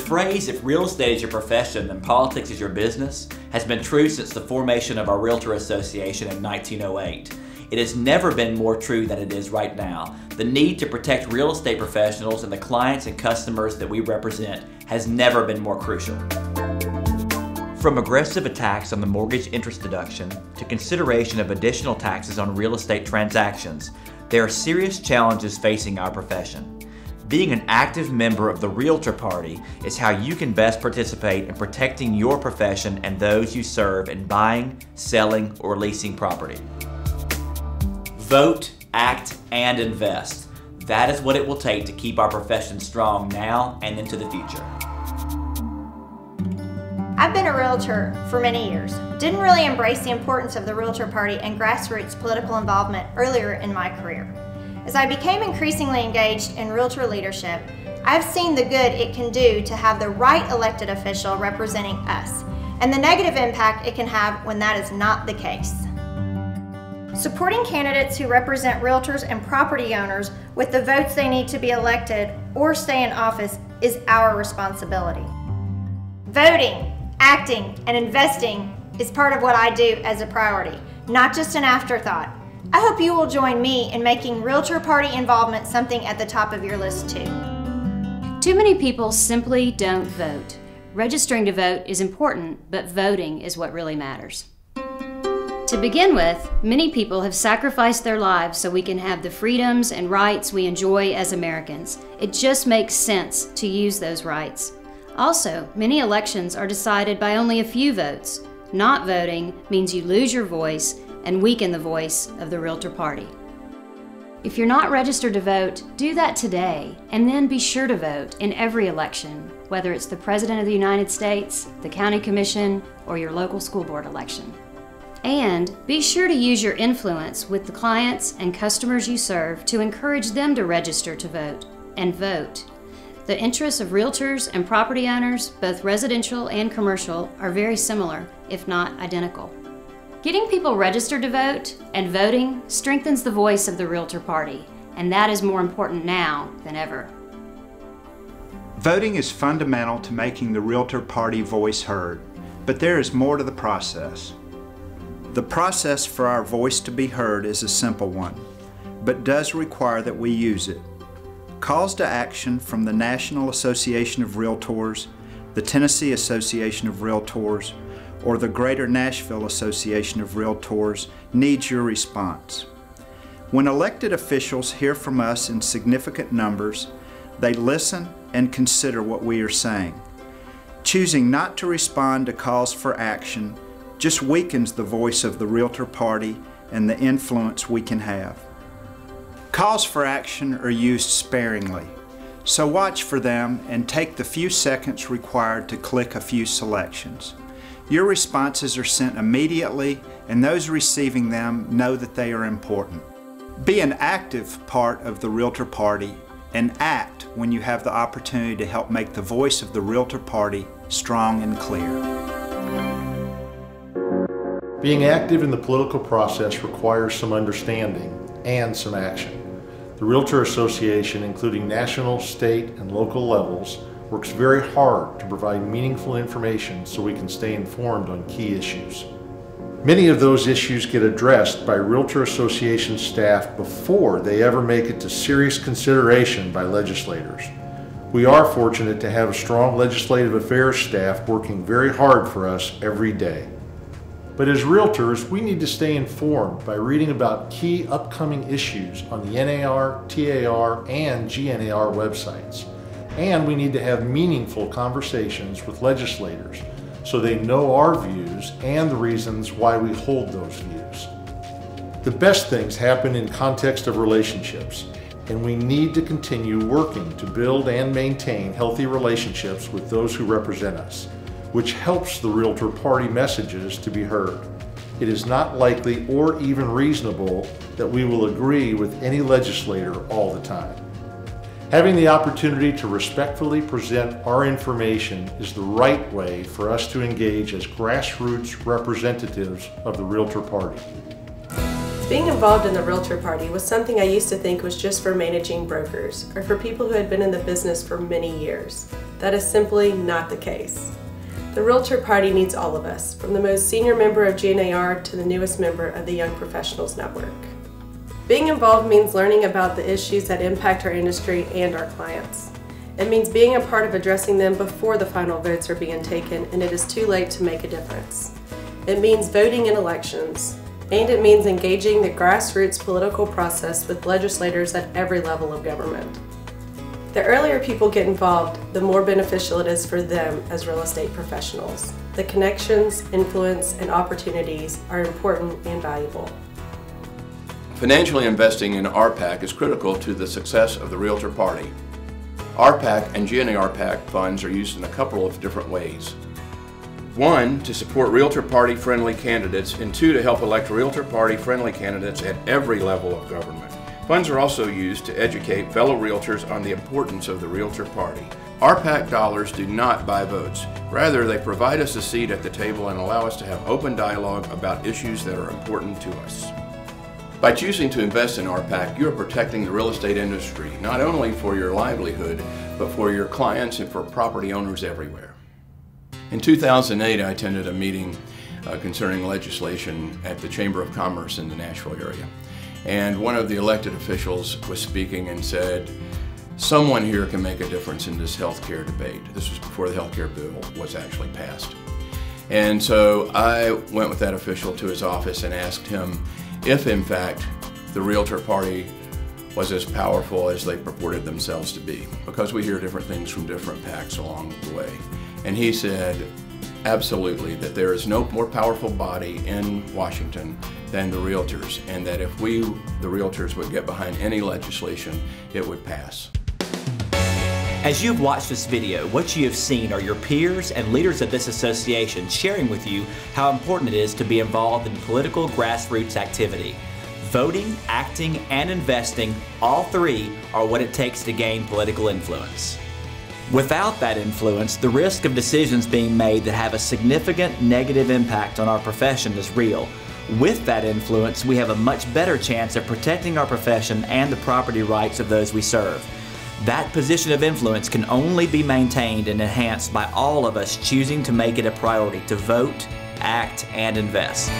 phrase, "if real estate is your profession, then politics is your business," has been true since the formation of our Realtor Association in 1908. It has never been more true than it is right now. The need to protect real estate professionals and the clients and customers that we represent has never been more crucial. From aggressive attacks on the mortgage interest deduction to consideration of additional taxes on real estate transactions, there are serious challenges facing our profession. Being an active member of the Realtor Party is how you can best participate in protecting your profession and those you serve in buying, selling, or leasing property. Vote, act, and invest. That is what it will take to keep our profession strong now and into the future. I've been a realtor for many years. Didn't really embrace the importance of the Realtor Party and grassroots political involvement earlier in my career. As I became increasingly engaged in realtor leadership, I've seen the good it can do to have the right elected official representing us, and the negative impact it can have when that is not the case. Supporting candidates who represent realtors and property owners with the votes they need to be elected or stay in office is our responsibility. Voting, acting, and investing is part of what I do as a priority, not just an afterthought. I hope you will join me in making Realtor Party involvement something at the top of your list too. Too many people simply don't vote. Registering to vote is important, but voting is what really matters. To begin with, many people have sacrificed their lives so we can have the freedoms and rights we enjoy as Americans. It just makes sense to use those rights. Also, many elections are decided by only a few votes. Not voting means you lose your voice and weaken the voice of the Realtor Party. If you're not registered to vote, do that today, and then be sure to vote in every election, whether it's the President of the United States, the County Commission, or your local school board election. And be sure to use your influence with the clients and customers you serve to encourage them to register to vote and vote. The interests of realtors and property owners, both residential and commercial, are very similar, if not identical. Getting people registered to vote and voting strengthens the voice of the Realtor Party, and that is more important now than ever. Voting is fundamental to making the Realtor Party voice heard, but there is more to the process. The process for our voice to be heard is a simple one, but does require that we use it. Calls to action from the National Association of Realtors, the Tennessee Association of Realtors, or the Greater Nashville Association of Realtors needs your response. When elected officials hear from us in significant numbers, they listen and consider what we are saying. Choosing not to respond to calls for action just weakens the voice of the Realtor Party and the influence we can have. Calls for action are used sparingly, so watch for them and take the few seconds required to click a few selections. Your responses are sent immediately, and those receiving them know that they are important. Be an active part of the Realtor Party and act when you have the opportunity to help make the voice of the Realtor Party strong and clear. Being active in the political process requires some understanding and some action. The Realtor Association, including national, state, and local levels, works very hard to provide meaningful information so we can stay informed on key issues. Many of those issues get addressed by Realtor Association staff before they ever make it to serious consideration by legislators. We are fortunate to have a strong legislative affairs staff working very hard for us every day. But as realtors, we need to stay informed by reading about key upcoming issues on the NAR, TAR, and GNAR websites. And we need to have meaningful conversations with legislators so they know our views and the reasons why we hold those views. The best things happen in context of relationships, and we need to continue working to build and maintain healthy relationships with those who represent us, which helps the Realtor Party messages to be heard. It is not likely or even reasonable that we will agree with any legislator all the time. Having the opportunity to respectfully present our information is the right way for us to engage as grassroots representatives of the Realtor Party. Being involved in the Realtor Party was something I used to think was just for managing brokers or for people who had been in the business for many years. That is simply not the case. The Realtor Party needs all of us, from the most senior member of GNAR to the newest member of the Young Professionals Network. Being involved means learning about the issues that impact our industry and our clients. It means being a part of addressing them before the final votes are being taken and it is too late to make a difference. It means voting in elections, and it means engaging the grassroots political process with legislators at every level of government. The earlier people get involved, the more beneficial it is for them as real estate professionals. The connections, influence, and opportunities are important and valuable. Financially investing in RPAC is critical to the success of the Realtor Party. RPAC and GNAR PAC funds are used in a couple of different ways. One, to support Realtor Party friendly candidates, and two, to help elect Realtor Party friendly candidates at every level of government. Funds are also used to educate fellow realtors on the importance of the Realtor Party. RPAC dollars do not buy votes. Rather, they provide us a seat at the table and allow us to have open dialogue about issues that are important to us. By choosing to invest in RPAC, you are protecting the real estate industry, not only for your livelihood, but for your clients and for property owners everywhere. In 2008, I attended a meeting concerning legislation at the Chamber of Commerce in the Nashville area. And one of the elected officials was speaking and said, someone here can make a difference in this healthcare debate. This was before the healthcare bill was actually passed. And so I went with that official to his office and asked him if, in fact, the Realtor Party was as powerful as they purported themselves to be, because we hear different things from different PACs along the way. And he said, absolutely, that there is no more powerful body in Washington than the realtors, and that if we, the realtors, would get behind any legislation, it would pass. As you've watched this video, what you have seen are your peers and leaders of this association sharing with you how important it is to be involved in political grassroots activity. Voting, acting, and investing, all three are what it takes to gain political influence. Without that influence, the risk of decisions being made that have a significant negative impact on our profession is real. With that influence, we have a much better chance of protecting our profession and the property rights of those we serve. That position of influence can only be maintained and enhanced by all of us choosing to make it a priority to vote, act, and invest.